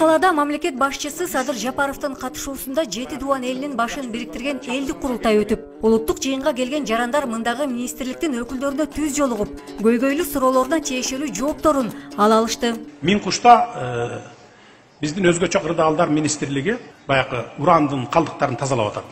Талкалаада мамлекет башчысы Садыр Жапаровдун катышуусунда 7 дуан элинин башын бириктирген элдик курултай өтүп, улуттук жыйынга келген жарандар мындагы министрликтин өкүлдөрүнө түз жолугуп, көйгөйлүү суроолоруна тиешелүү жоопторун ала алышты. Минкушта биздин өзгөчө кырдаалдар министрлиги баягы урандын калдыктарын тазалап атат.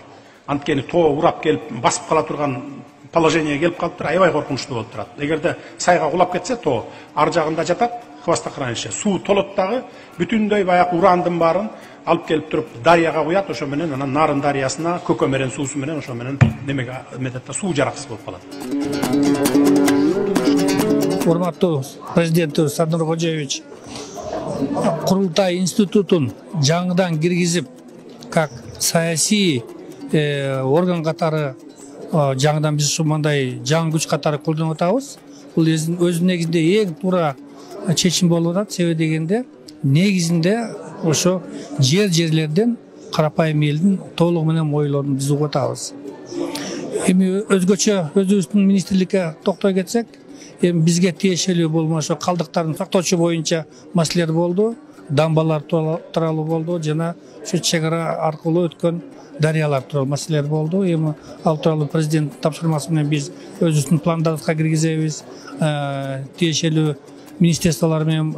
Анткени тоо урап келип басып кала турган положение келип калыптыр, аябай коркунучтуу болуп турат. Эгерде сайга кулап кетсе, тоо ар жагында жатат, хвостохранилище. Суу толот дагы бүтүндөй баягы урандын баарын алып келип туруп дарыяга куят, ошо менен анан Нарын дарыясына көкөмөрөн суусу менен ошо менен немеге мететте суу жараксыз болуп калат. Урматтуу президент Садыр Кожоевич Курултай институтун жаңыдан киргизип, как саясий орган катары жаңыдан биз ушундай жаңы күч катары колдонуп атабыз. Бул өз негизинде эң туура чечим болуп атат. Себеби дегенде негизинде ошо жерлерден карапайым элдин толугу менен ойлорун биз угуп атабыз. Эми өзгөчө өзүбүздүн министрликке токтой кетсек, эми бизге тиешелүү болгон ошо калдыктарын сактоочу боюнча маселелер болду, дамбалар тууралуу болду, жана ушу чек ара аркылуу өткөн дарыялар тууралуу маселелер болду. Эми ал тууралуу президент тапшырмасы менен биз өзүбүздүн пландардыкка киргизебиз, тиешелүү министрликтер менен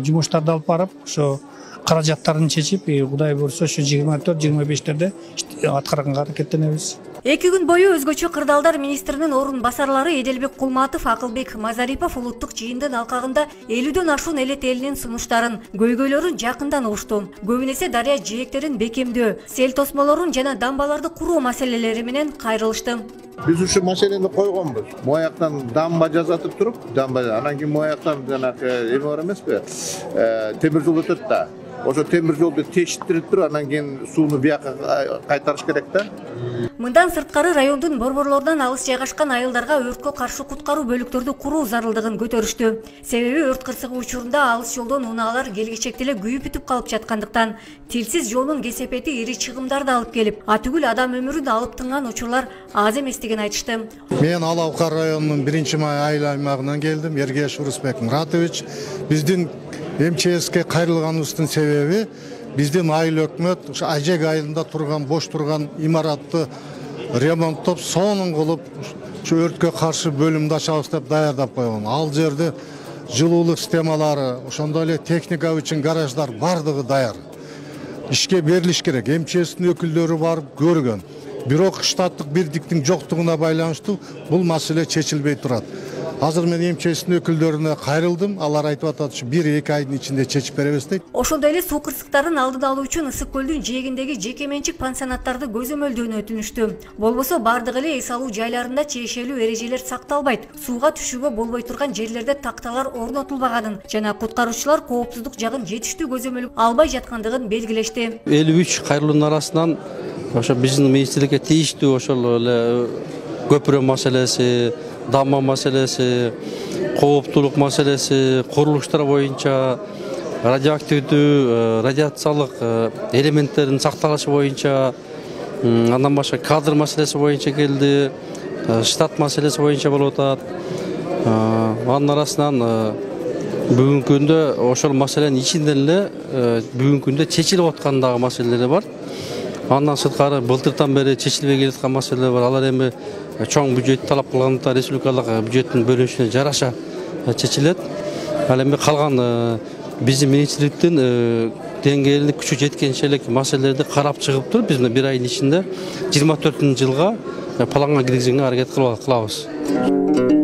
жумуштарды алып барып, ошо каражаттарын чечип, Кудай буйрса ошо 24-25-терде аткарганга аракеттенебиз. 2 күн бою өзгөчө кырдаалдар министринин орун басарлары Эделбек Кулматов, Акылбек Мазарипов улуттук жыйындын алкагында 50дөн ашуун элет элинин сунуштарын, көйгөйлөрүн жакындан угушту. Көбүнесе дарыя жээктерин бекемдөө, сел тосмолорун жана дамбаларды куруу маселелери менен кайрылышты. Биз ушу маселени койгонбуз. Мояктан дамба жасатып туруп, анан кийин мояктан жанагы эме бар эмеспи? Темир жол өтөт да. Ошо темир жолду тешиттирип туруп, анан кийин сууну бияка кайтарыш керек да. Мындан сырткары райондун борборлорунан алыс жайгашкан айылдарга өрткө каршы куткаруу бөлүктөрдү куруу зарылдыгын көтөрүштү. Себеби өрт кырсыгы учурунда алыс жолдон унааlar келгичекте эле күйүп бүтүп калып жаткандыктан, тилсиз жолдун кесепети ири чыгымдарды алып келип, атүгүл адам өмүрүн алып тынган учурлар аз эмес деген айтышты. Мен Алаукар районунун 1-май айыл аймагынан келдим. Ергеш Урусбек Муратович. Биздин МЧСке кайрылганыбыздын себеби биздин айыл өкмөт ушу Ажег айылында турган бош турган имаратты ремонттоп, сонун кылып, ушу өрткө каршы бөлүмдү ачабыз деп даярдап койгон. Ал жерде жылуулук системалары, ошондой эле техника үчүн гараждар бардыгы даяр. Ишке берилиш керек. МЧСтин өкүлдөрү барып көргөн. Бирок штаттык бирдиктин жоктугуна байланыштуу бул маселе чечилбей турат. Азыр мен МЧСтин өкүлдөрүнө кайрылдым. Алар айтып атат, ушу 1-2 айдын ичинде чечип беребиз дейт. Ошондой эле суу кырсыктарын алдын алуу үчүн Ысык көлдүн жээгиндеги жеке менчик пансионаттарды көзөмөлдөөнү өтүнүштү. Болбосо бардык эле эс алуу жайларында тиешелүү эрежелер сакталбайт. Сууга түшүүгө болбой турган жерлерде такталар орнотулбаганын жана куткаруучулар коопсуздук жагын жетиштүү көзөмөлүп албай жаткандыгын белгилешти. 53 кайрылуунун арасынан ошо биздин министрликке тийиштүү ошол эле көпүрө маселеси, дамба маселеси, кооптулук маселеси, курулуштар боюнча, радиоактивдүү, радиациялык элементтердин сакталышы боюнча, андан башка кадр маселеси боюнча келди, штат маселеси боюнча болуп атат. Анын арасынан бүгүнкү күндө ошол маселенин ичинде эле бүгүнкү күндө чечилип аткан дагы маселелер бар. Андан сырткары былтыртан бери чечилбей келаткан маселелер бар. Алар эми чоң бюджет талап кылганда республикалык бюджеттин бөлүнүшүнө жараша чечилет. Ал эми калган биздин министрликтин деңгээлине күчү жеткенче элек маселелерди карап чыгып туруп, биз мына 1 айдын ичинде 24-жылга планга киргизүүгө аракет кылабыз.